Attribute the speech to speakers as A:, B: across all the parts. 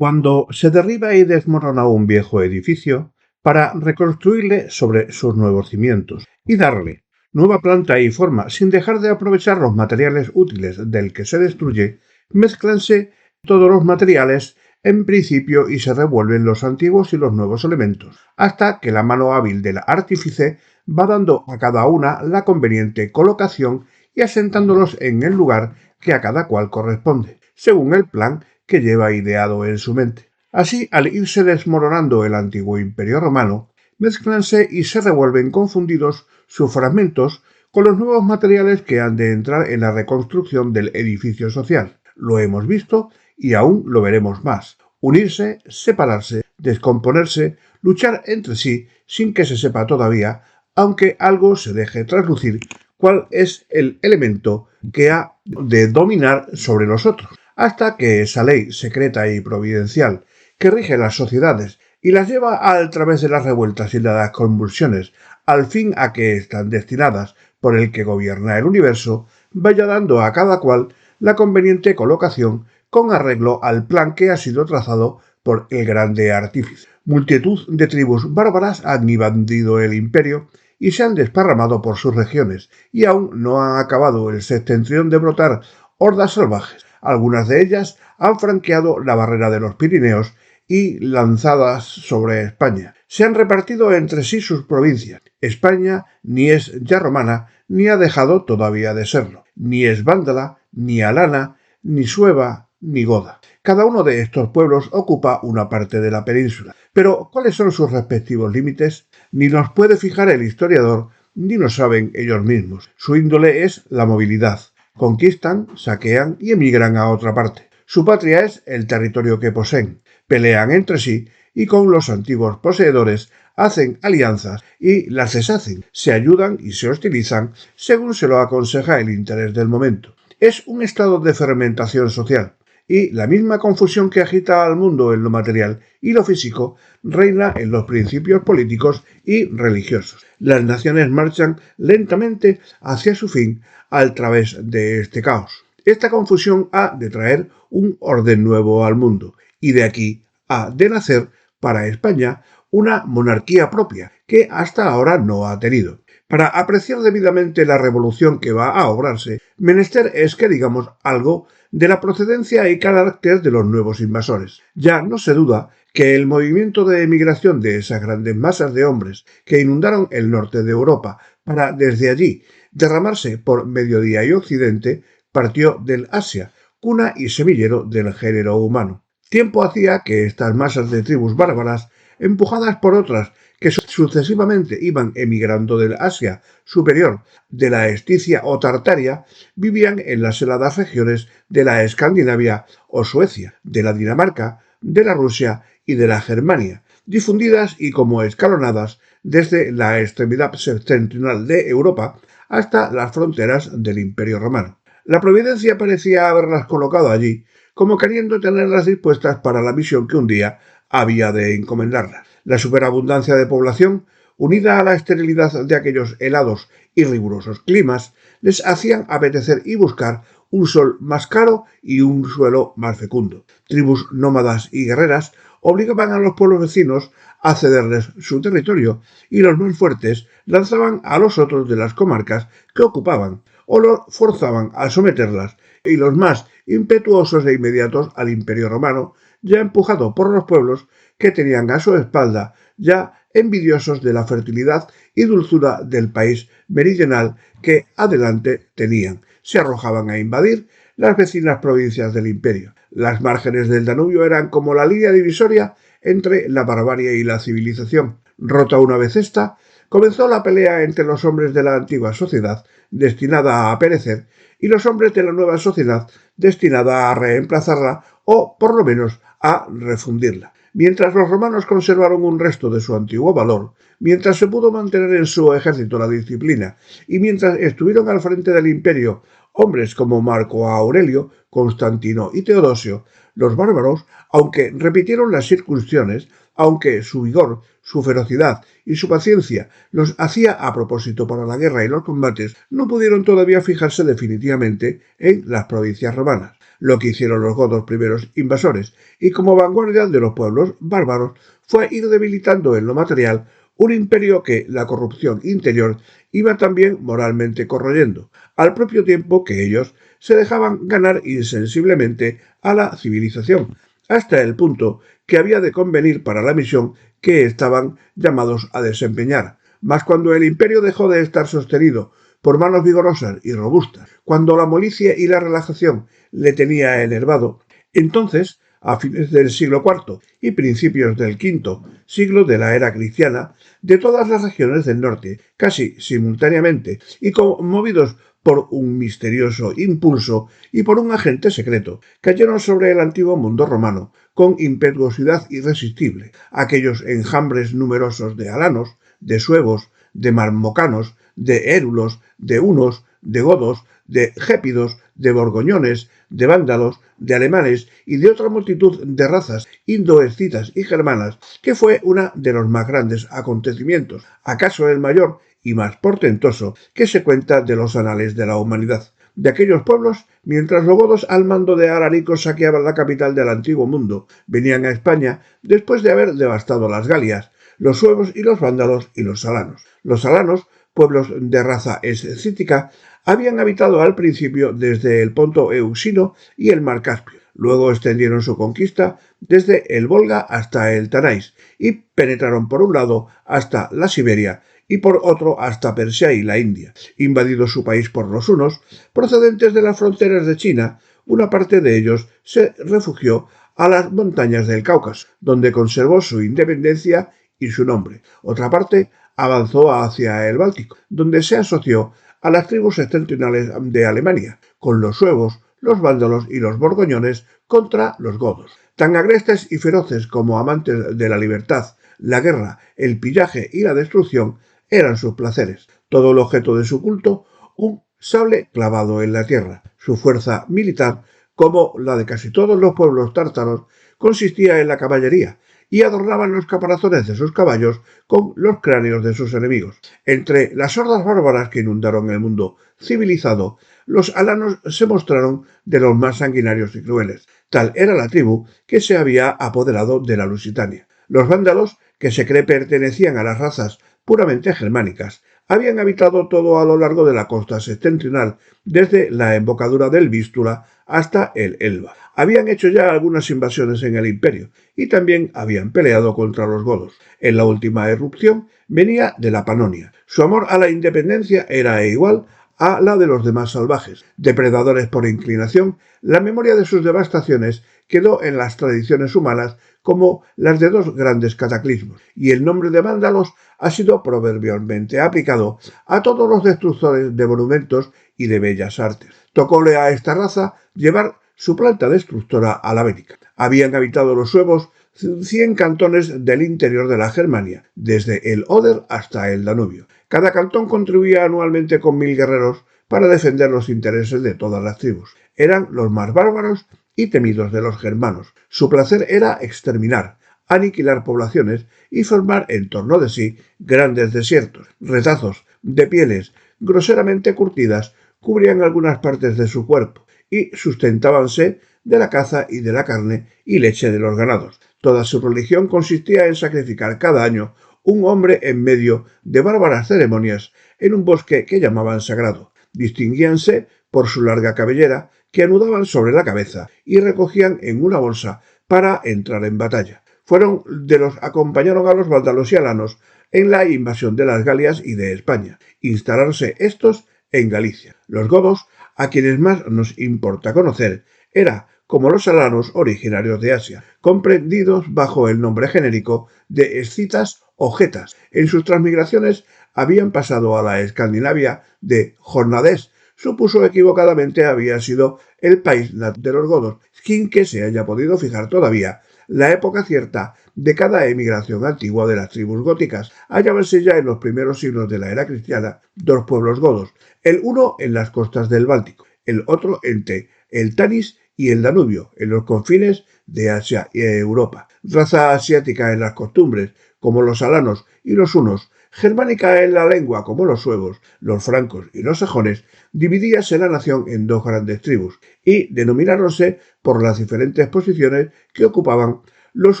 A: Cuando se derriba y desmorona un viejo edificio para reconstruirle sobre sus nuevos cimientos y darle nueva planta y forma sin dejar de aprovechar los materiales útiles del que se destruye, mézclanse todos los materiales en principio y se revuelven los antiguos y los nuevos elementos, hasta que la mano hábil del artífice va dando a cada una la conveniente colocación y asentándolos en el lugar que a cada cual corresponde, según el plan que lleva ideado en su mente. Así, al irse desmoronando el antiguo imperio romano, mézclanse y se revuelven confundidos sus fragmentos con los nuevos materiales que han de entrar en la reconstrucción del edificio social. Lo hemos visto y aún lo veremos más. Unirse, separarse, descomponerse, luchar entre sí sin que se sepa todavía, aunque algo se deje traslucir cuál es el elemento que ha de dominar sobre los otros, hasta que esa ley secreta y providencial que rige las sociedades y las lleva al través de las revueltas y de las convulsiones, al fin a que están destinadas por el que gobierna el universo, vaya dando a cada cual la conveniente colocación con arreglo al plan que ha sido trazado por el grande artífice. Multitud de tribus bárbaras han invadido el imperio y se han desparramado por sus regiones, y aún no han acabado el septentrión de brotar hordas salvajes. Algunas de ellas han franqueado la barrera de los Pirineos y lanzadas sobre España. Se han repartido entre sí sus provincias. España ni es ya romana, ni ha dejado todavía de serlo. Ni es vándala, ni alana, ni sueva, ni goda. Cada uno de estos pueblos ocupa una parte de la península. Pero, ¿cuáles son sus respectivos límites? Ni los puede fijar el historiador, ni lo saben ellos mismos. Su índole es la movilidad. Conquistan, saquean y emigran a otra parte. Su patria es el territorio que poseen. Pelean entre sí y con los antiguos poseedores hacen alianzas y las deshacen, se ayudan y se hostilizan según se lo aconseja el interés del momento. Es un estado de fermentación social, y la misma confusión que agita al mundo en lo material y lo físico reina en los principios políticos y religiosos. Las naciones marchan lentamente hacia su fin a través de este caos. Esta confusión ha de traer un orden nuevo al mundo, y de aquí ha de nacer para España una monarquía propia, que hasta ahora no ha tenido. Para apreciar debidamente la revolución que va a obrarse, menester es que digamos algo de la procedencia y carácter de los nuevos invasores. Ya no se duda que el movimiento de emigración de esas grandes masas de hombres que inundaron el norte de Europa para desde allí derramarse por Mediodía y Occidente partió del Asia, cuna y semillero del género humano. Tiempo hacía que estas masas de tribus bárbaras, empujadas por otras que sucesivamente iban emigrando del Asia superior, de la Esticia o Tartaria, vivían en las heladas regiones de la Escandinavia o Suecia, de la Dinamarca, de la Rusia y de la Germania, difundidas y como escalonadas desde la extremidad septentrional de Europa hasta las fronteras del Imperio Romano. La providencia parecía haberlas colocado allí, como queriendo tenerlas dispuestas para la misión que un día había de encomendarlas. La superabundancia de población, unida a la esterilidad de aquellos helados y rigurosos climas, les hacían apetecer y buscar un sol más caro y un suelo más fecundo. Tribus nómadas y guerreras obligaban a los pueblos vecinos a cederles su territorio, y los más fuertes lanzaban a los otros de las comarcas que ocupaban, o los forzaban a someterlas, y los más impetuosos e inmediatos al Imperio Romano, ya empujado por los pueblos que tenían a su espalda, ya envidiosos de la fertilidad y dulzura del país meridional que adelante tenían, se arrojaban a invadir las vecinas provincias del imperio. Las márgenes del Danubio eran como la línea divisoria entre la barbarie y la civilización. Rota una vez esta, comenzó la pelea entre los hombres de la antigua sociedad, destinada a perecer, y los hombres de la nueva sociedad, destinada a reemplazarla o, por lo menos, a refundirla. Mientras los romanos conservaron un resto de su antiguo valor, mientras se pudo mantener en su ejército la disciplina, y mientras estuvieron al frente del imperio hombres como Marco Aurelio, Constantino y Teodosio, los bárbaros, aunque repitieron las circunstancias, aunque su vigor, su ferocidad y su paciencia los hacía a propósito para la guerra y los combates, no pudieron todavía fijarse definitivamente en las provincias romanas. lo que hicieron los godos primeros invasores, y como vanguardia de los pueblos bárbaros fue ir debilitando en lo material un imperio que la corrupción interior iba también moralmente corroyendo, al propio tiempo que ellos se dejaban ganar insensiblemente a la civilización, hasta el punto que había de convenir para la misión que estaban llamados a desempeñar. Mas cuando el imperio dejó de estar sostenido por manos vigorosas y robustas, cuando la molicie y la relajación le tenía enervado, entonces, a fines del siglo IV y principios del V siglo de la era cristiana, de todas las regiones del norte, casi simultáneamente y conmovidos por un misterioso impulso y por un agente secreto, cayeron sobre el antiguo mundo romano con impetuosidad irresistible aquellos enjambres numerosos de alanos, de suevos, de marmocanos, de érulos, de hunos, de godos, de gépidos, de borgoñones, de vándalos, de alemanes y de otra multitud de razas indoescitas y germanas, que fue uno de los más grandes acontecimientos, acaso el mayor y más portentoso que se cuenta de los anales de la humanidad. De aquellos pueblos, mientras los godos al mando de Alarico saqueaban la capital del antiguo mundo, venían a España después de haber devastado las Galias, los suevos y los vándalos y los alanos. Los alanos, pueblos de raza escítica, habían habitado al principio desde el Ponto Euxino y el Mar Caspio. Luego extendieron su conquista desde el Volga hasta el Tanais y penetraron por un lado hasta la Siberia y por otro hasta Persia y la India. Invadido su país por los hunos, procedentes de las fronteras de China, una parte de ellos se refugió a las montañas del Cáucaso, donde conservó su independencia y su nombre. Otra parte avanzó hacia el Báltico, donde se asoció a las tribus septentrionales de Alemania, con los suevos, los vándalos y los borgoñones contra los godos. Tan agrestes y feroces como amantes de la libertad, la guerra, el pillaje y la destrucción eran sus placeres. Todo el objeto de su culto, un sable clavado en la tierra. Su fuerza militar, como la de casi todos los pueblos tártaros, consistía en la caballería, y adornaban los caparazones de sus caballos con los cráneos de sus enemigos. Entre las hordas bárbaras que inundaron el mundo civilizado, los alanos se mostraron de los más sanguinarios y crueles. Tal era la tribu que se había apoderado de la Lusitania. Los vándalos, que se cree pertenecían a las razas puramente germánicas, habían habitado todo a lo largo de la costa septentrional, desde la embocadura del Vístula hasta el Elba. Habían hecho ya algunas invasiones en el imperio y también habían peleado contra los godos. En la última erupción venía de la Panonia. Su amor a la independencia era igual a la de los demás salvajes. Depredadores por inclinación, la memoria de sus devastaciones quedó en las tradiciones humanas como las de dos grandes cataclismos, y el nombre de vándalos ha sido proverbialmente aplicado a todos los destructores de monumentos y de bellas artes. Tocóle a esta raza llevar su planta destructora a la Bética. Habían habitado los suevos 100 cantones del interior de la Germania, desde el Oder hasta el Danubio. Cada cantón contribuía anualmente con 1000 guerreros para defender los intereses de todas las tribus. Eran los más bárbaros y temidos de los germanos. Su placer era exterminar, aniquilar poblaciones y formar en torno de sí grandes desiertos. Retazos de pieles groseramente curtidas cubrían algunas partes de su cuerpo y sustentábanse de la caza y de la carne y leche de los ganados. Toda su religión consistía en sacrificar cada año un hombre en medio de bárbaras ceremonias en un bosque que llamaban sagrado. Distinguíanse por su larga cabellera que anudaban sobre la cabeza y recogían en una bolsa para entrar en batalla. Fueron de los que acompañaron a los vándalos y alanos en la invasión de las Galias y de España, instalarse estos en Galicia. Los godos, a quienes más nos importa conocer, era como los alanos originarios de Asia, comprendidos bajo el nombre genérico de escitas o getas. En sus transmigraciones habían pasado a la Escandinavia de jornadés. Supuso equivocadamente había sido el país de los godos, sin que se haya podido fijar todavía la época cierta de cada emigración antigua de las tribus góticas. Hallábanse ya en los primeros siglos de la era cristiana dos pueblos godos, el uno en las costas del Báltico, el otro entre el Tanis y el Danubio, en los confines de Asia y Europa. Raza asiática en las costumbres, como los alanos y los hunos, Germánica en la lengua como los suevos, los francos y los sajones, dividíase la nación en dos grandes tribus y denomináronse por las diferentes posiciones que ocupaban, los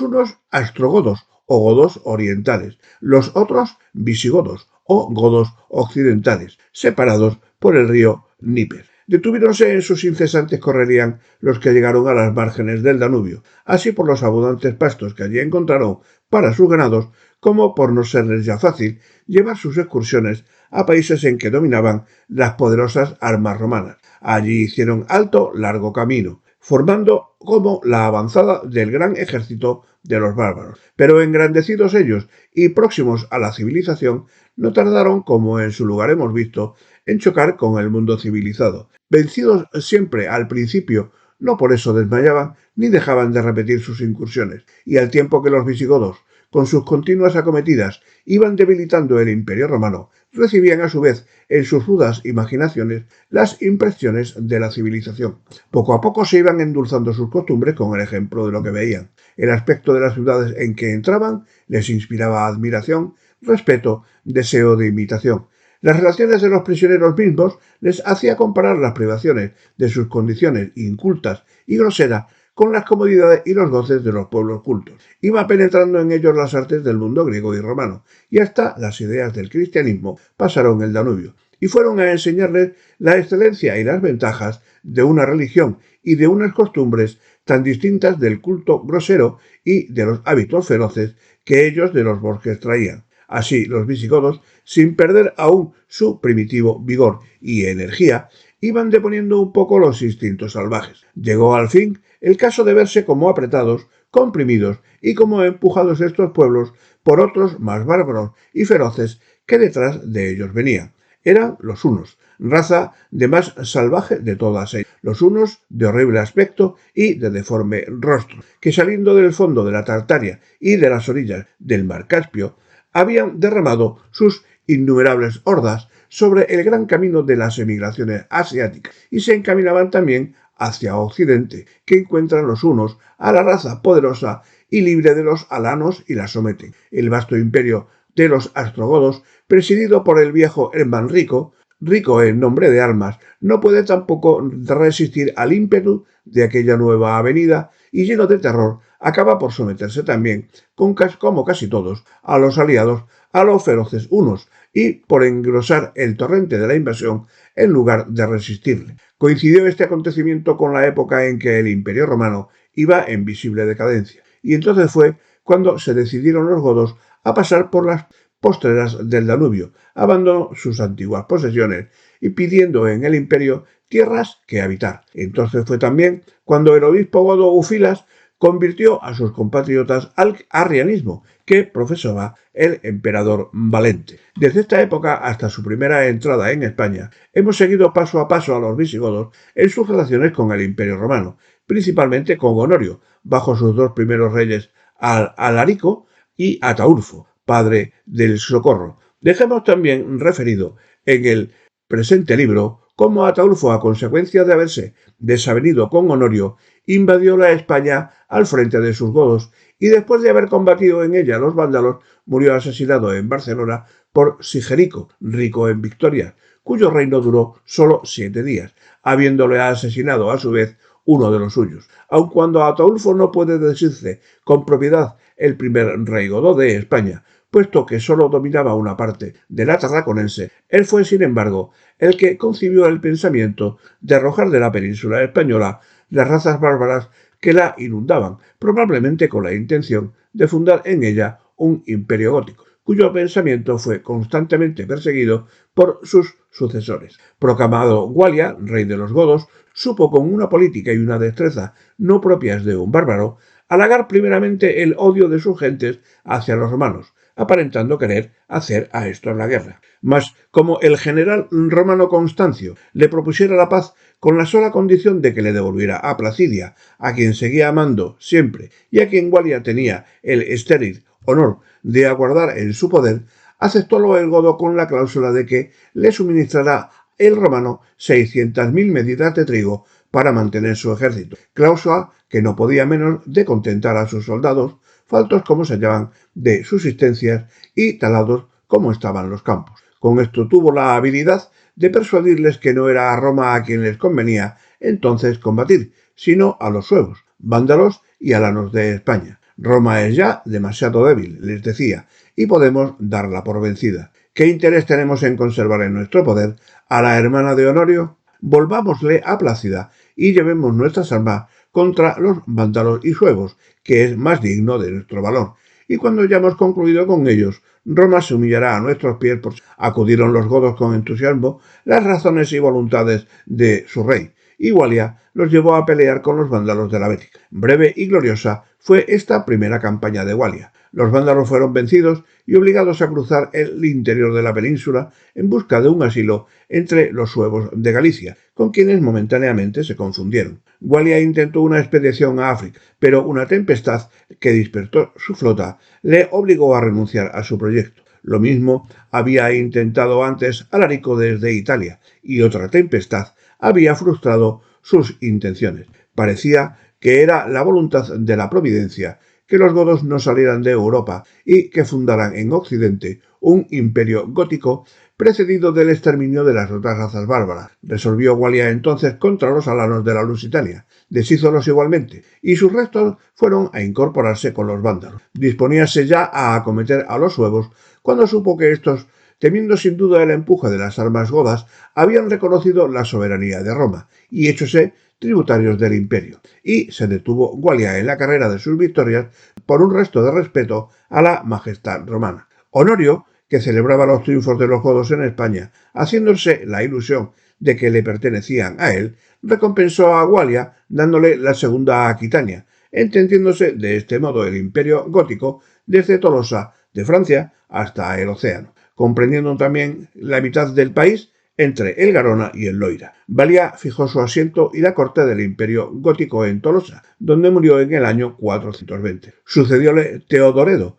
A: unos astrogodos o godos orientales, los otros visigodos o godos occidentales, separados por el río Níper. Detuviéronse en sus incesantes correrías los que llegaron a las márgenes del Danubio, así por los abundantes pastos que allí encontraron para sus ganados, como por no serles ya fácil llevar sus excursiones a países en que dominaban las poderosas armas romanas. Allí hicieron alto largo camino, formando como la avanzada del gran ejército de los bárbaros. Pero engrandecidos ellos y próximos a la civilización, no tardaron, como en su lugar hemos visto, en chocar con el mundo civilizado. Vencidos siempre al principio, no por eso desmayaban ni dejaban de repetir sus incursiones, y al tiempo que los visigodos, con sus continuas acometidas, iban debilitando el imperio romano, recibían a su vez en sus rudas imaginaciones las impresiones de la civilización. Poco a poco se iban endulzando sus costumbres con el ejemplo de lo que veían. El aspecto de las ciudades en que entraban les inspiraba admiración, respeto, deseo de imitación. Las relaciones de los prisioneros mismos les hacía comparar las privaciones de sus condiciones incultas y groseras con las comodidades y los goces de los pueblos cultos. Iba penetrando en ellos las artes del mundo griego y romano, y hasta las ideas del cristianismo pasaron el Danubio, y fueron a enseñarles la excelencia y las ventajas de una religión y de unas costumbres tan distintas del culto grosero y de los hábitos feroces que ellos de los bosques traían. Así, los visigodos, sin perder aún su primitivo vigor y energía, iban deponiendo un poco los instintos salvajes. Llegó al fin el caso de verse como apretados, comprimidos y como empujados estos pueblos por otros más bárbaros y feroces que detrás de ellos venían. Eran los hunos, raza de más salvaje de todas ellas, los hunos de horrible aspecto y de deforme rostro, que saliendo del fondo de la Tartaria y de las orillas del mar Caspio, habían derramado sus innumerables hordas sobre el gran camino de las emigraciones asiáticas y se encaminaban también hacia Occidente, que encuentran los hunos a la raza poderosa y libre de los alanos y la someten. El vasto imperio de los astrogodos, presidido por el viejo Hermanrico, rico en nombre de armas, no puede tampoco resistir al ímpetu de aquella nueva avenida y lleno de terror, acaba por someterse también, como casi todos, a los aliados, a los feroces hunos, y por engrosar el torrente de la invasión en lugar de resistirle. Coincidió este acontecimiento con la época en que el Imperio Romano iba en visible decadencia, y entonces fue cuando se decidieron los godos a pasar por las postreras del Danubio, abandonó sus antiguas posesiones y pidiendo en el imperio tierras que habitar. Entonces fue también cuando el obispo godo Ufilas convirtió a sus compatriotas al arrianismo que profesaba el emperador Valente. Desde esta época hasta su primera entrada en España, hemos seguido paso a paso a los visigodos en sus relaciones con el Imperio Romano, principalmente con Honorio, bajo sus dos primeros reyes, Alarico y Ataulfo, padre del Socorro. Dejemos también referido en el presente libro cómo Ataulfo, a consecuencia de haberse desavenido con Honorio, invadió la España al frente de sus godos y después de haber combatido en ella a los vándalos, murió asesinado en Barcelona por Sigerico, rico en victorias, cuyo reino duró solo 7 días, habiéndole asesinado a su vez uno de los suyos. Aun cuando Ataulfo no puede decirse con propiedad el primer rey godo de España, puesto que sólo dominaba una parte de la tarraconense, él fue, sin embargo, el que concibió el pensamiento de arrojar de la península española las razas bárbaras que la inundaban, probablemente con la intención de fundar en ella un imperio gótico, cuyo pensamiento fue constantemente perseguido por sus sucesores. Proclamado Gualia, rey de los godos, supo con una política y una destreza no propias de un bárbaro, halagar primeramente el odio de sus gentes hacia los romanos, aparentando querer hacer a estos la guerra. Mas, como el general romano Constancio le propusiera la paz con la sola condición de que le devolviera a Placidia, a quien seguía amando siempre y a quien Gualia tenía el estéril honor de aguardar en su poder, aceptólo el godo con la cláusula de que le suministrará el romano 600.000 medidas de trigo para mantener su ejército, cláusula que no podía menos de contentar a sus soldados, faltos como se hallaban de subsistencias y talados cómo estaban los campos. Con esto tuvo la habilidad de persuadirles que no era a Roma a quien les convenía entonces combatir, sino a los suevos, vándalos y alanos de España. Roma es ya demasiado débil, les decía, y podemos darla por vencida. ¿Qué interés tenemos en conservar en nuestro poder a la hermana de Honorio? Volvámosle a Plácida y llevemos nuestras armas contra los vándalos y suevos, que es más digno de nuestro valor. Y cuando hayamos concluido con ellos, Roma se humillará a nuestros pies. Acudieron los godos con entusiasmo las razones y voluntades de su rey, y Gualia los llevó a pelear con los vándalos de la Bética. Breve y gloriosa fue esta primera campaña de Gualia. Los vándalos fueron vencidos y obligados a cruzar el interior de la península en busca de un asilo entre los suevos de Galicia, con quienes momentáneamente se confundieron. Gualia intentó una expedición a África, pero una tempestad que dispersó su flota le obligó a renunciar a su proyecto. Lo mismo había intentado antes Alarico desde Italia, y otra tempestad había frustrado sus intenciones. Parecía que era la voluntad de la providencia que los godos no salieran de Europa y que fundaran en Occidente un imperio gótico precedido del exterminio de las otras razas bárbaras. Resolvió Gualia entonces contra los alanos de la Lusitania, deshízolos igualmente, y sus restos fueron a incorporarse con los vándalos. Disponíase ya a acometer a los suevos cuando supo que estos, temiendo sin duda el empuje de las armas godas, habían reconocido la soberanía de Roma y héchose tributarios del imperio, y se detuvo Gualia en la carrera de sus victorias por un resto de respeto a la majestad romana. Honorio, que celebraba los triunfos de los godos en España, haciéndose la ilusión de que le pertenecían a él, recompensó a Gualia dándole la segunda Aquitania, entendiéndose de este modo el imperio gótico desde Tolosa de Francia hasta el océano, comprendiendo también la mitad del país entre el Garona y el Loira. Gualia fijó su asiento y la corte del imperio gótico en Tolosa, donde murió en el año 420. Sucedióle Teodoredo,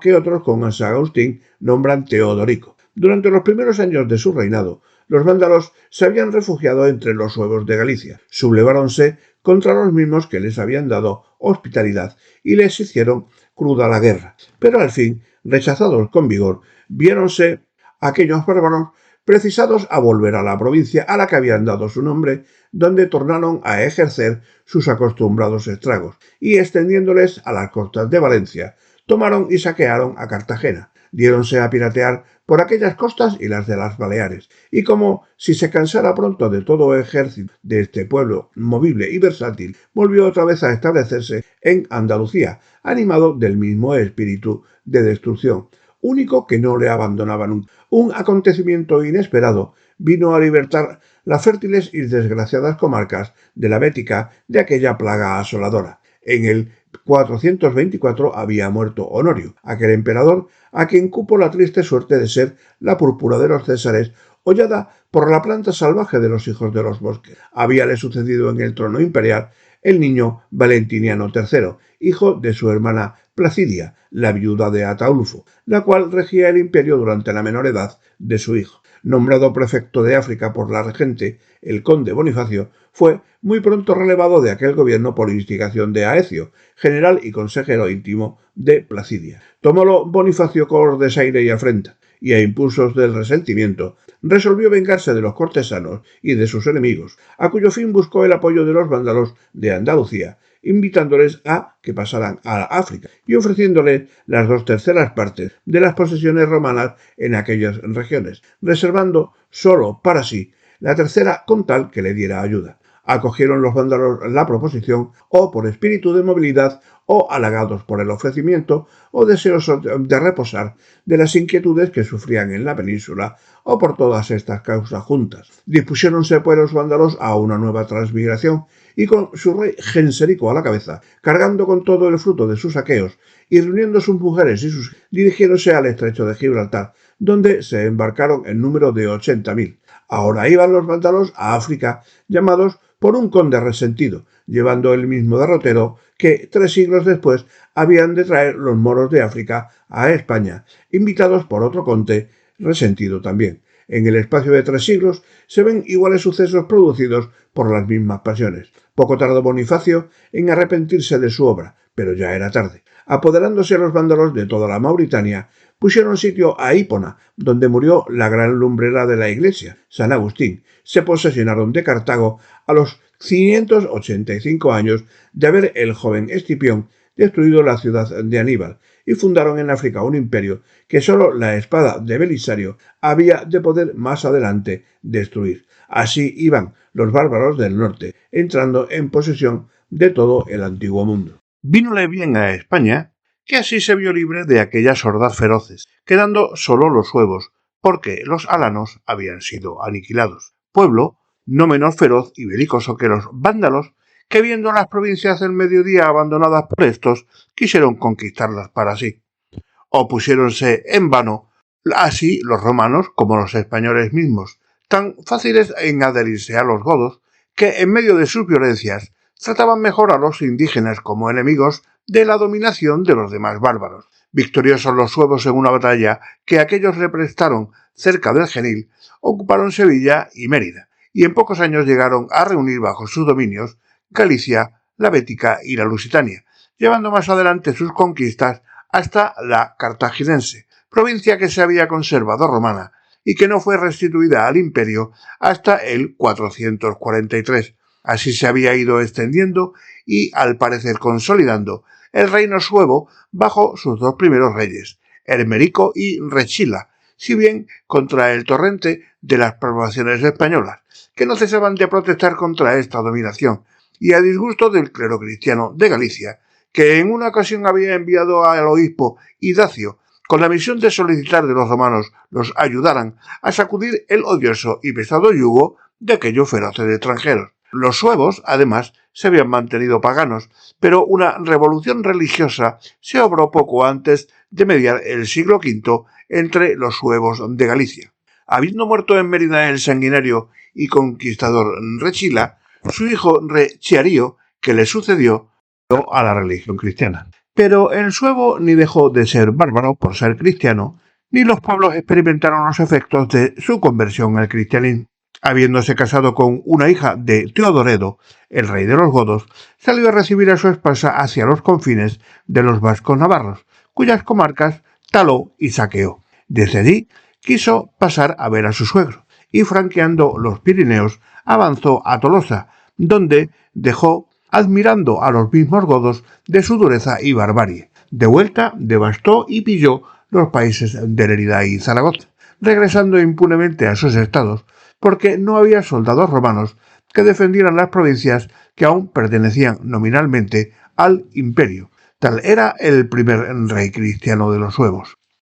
A: que otros con San Agustín nombran Teodorico. Durante los primeros años de su reinado, los vándalos se habían refugiado entre los suevos de Galicia, subleváronse contra los mismos que les habían dado hospitalidad y les hicieron cruda la guerra. Pero al fin, rechazados con vigor, viéronse aquellos bárbaros precisados a volver a la provincia a la que habían dado su nombre, donde tornaron a ejercer sus acostumbrados estragos, y extendiéndoles a las costas de Valencia, tomaron y saquearon a Cartagena, diéronse a piratear por aquellas costas y las de las Baleares, y como si se cansara pronto de todo ejército de este pueblo movible y versátil, volvió otra vez a establecerse en Andalucía, animado del mismo espíritu de destrucción, único que no le abandonaba nunca. Un acontecimiento inesperado vino a libertar las fértiles y desgraciadas comarcas de la Bética de aquella plaga asoladora. En el 424 había muerto Honorio, aquel emperador a quien cupo la triste suerte de ser la púrpura de los Césares, hollada por la planta salvaje de los hijos de los bosques. Habíale sucedido en el trono imperial el niño Valentiniano III, hijo de su hermana Placidia, la viuda de Ataulfo, la cual regía el imperio durante la menor edad de su hijo. Nombrado prefecto de África por la regente, el conde Bonifacio fue muy pronto relevado de aquel gobierno por instigación de Aecio, general y consejero íntimo de Placidia. Tomólo Bonifacio con desaire y afrenta, y a impulsos del resentimiento resolvió vengarse de los cortesanos y de sus enemigos, a cuyo fin buscó el apoyo de los vándalos de Andalucía, invitándoles a que pasaran a África y ofreciéndoles las 2/3 partes de las posesiones romanas en aquellas regiones, reservando solo para sí la tercera con tal que le diera ayuda. Acogieron los vándalos la proposición, o por espíritu de movilidad, o halagados por el ofrecimiento, o deseosos de reposar de las inquietudes que sufrían en la península, o por todas estas causas juntas. Dispusiéronse pues los vándalos a una nueva transmigración, y con su rey Genserico a la cabeza, cargando con todo el fruto de sus saqueos, y reuniendo sus mujeres y sus dirigiéndose al estrecho de Gibraltar, donde se embarcaron en número de 80.000. Ahora iban los vándalos a África, llamados por un conde resentido, llevando el mismo derrotero que 3 siglos después habían de traer los moros de África a España, invitados por otro conde resentido también. En el espacio de 3 siglos se ven iguales sucesos producidos por las mismas pasiones. Poco tardó Bonifacio en arrepentirse de su obra, pero ya era tarde. Apoderándose los vándalos de toda la Mauritania, pusieron sitio a Hipona, donde murió la gran lumbrera de la iglesia, San Agustín. Se posesionaron de Cartago a los 585 años de haber el joven Escipión destruido la ciudad de Aníbal, y fundaron en África un imperio que sólo la espada de Belisario había de poder más adelante destruir. Así iban los bárbaros del norte, entrando en posesión de todo el antiguo mundo. Vínole bien a España que así se vio libre de aquellas hordas feroces, quedando solo los suevos, porque los alanos habían sido aniquilados. Pueblo no menos feroz y belicoso que los vándalos, que viendo las provincias del mediodía abandonadas por estos, quisieron conquistarlas para sí. Opusiéronse en vano así los romanos como los españoles mismos, tan fáciles en adherirse a los godos, que en medio de sus violencias trataban mejor a los indígenas como enemigos de la dominación de los demás bárbaros. Victoriosos los suevos en una batalla que aquellos represtaron cerca del Genil, ocuparon Sevilla y Mérida, y en pocos años llegaron a reunir bajo sus dominios Galicia, la Bética y la Lusitania, llevando más adelante sus conquistas hasta la Cartaginense, provincia que se había conservado romana y que no fue restituida al imperio hasta el 443. Así se había ido extendiendo y, al parecer, consolidando el reino suevo bajo sus dos primeros reyes, Hermerico y Rechila, si bien contra el torrente de las poblaciones españolas, que no cesaban de protestar contra esta dominación, y a disgusto del clero cristiano de Galicia, que en una ocasión había enviado al obispo Idacio con la misión de solicitar de los romanos los ayudaran a sacudir el odioso y pesado yugo de aquellos feroces extranjeros. Los suevos, además, se habían mantenido paganos, pero una revolución religiosa se obró poco antes de mediar el siglo V entre los suevos de Galicia. Habiendo muerto en Mérida el sanguinario y conquistador Rechila, su hijo Rechiarío, que le sucedió, a la religión cristiana. Pero el suevo ni dejó de ser bárbaro por ser cristiano, ni los pueblos experimentaron los efectos de su conversión al cristianismo. Habiéndose casado con una hija de Teodoredo, el rey de los godos, salió a recibir a su esposa hacia los confines de los vascos navarros, cuyas comarcas taló y saqueó. Desde allí quiso pasar a ver a su suegro, y franqueando los Pirineos avanzó a Tolosa, donde dejó admirando a los mismos godos de su dureza y barbarie. De vuelta devastó y pilló los países de Lérida y Zaragoza, regresando impunemente a sus estados, porque no había soldados romanos que defendieran las provincias que aún pertenecían nominalmente al imperio. Tal era el primer rey cristiano de los suevos.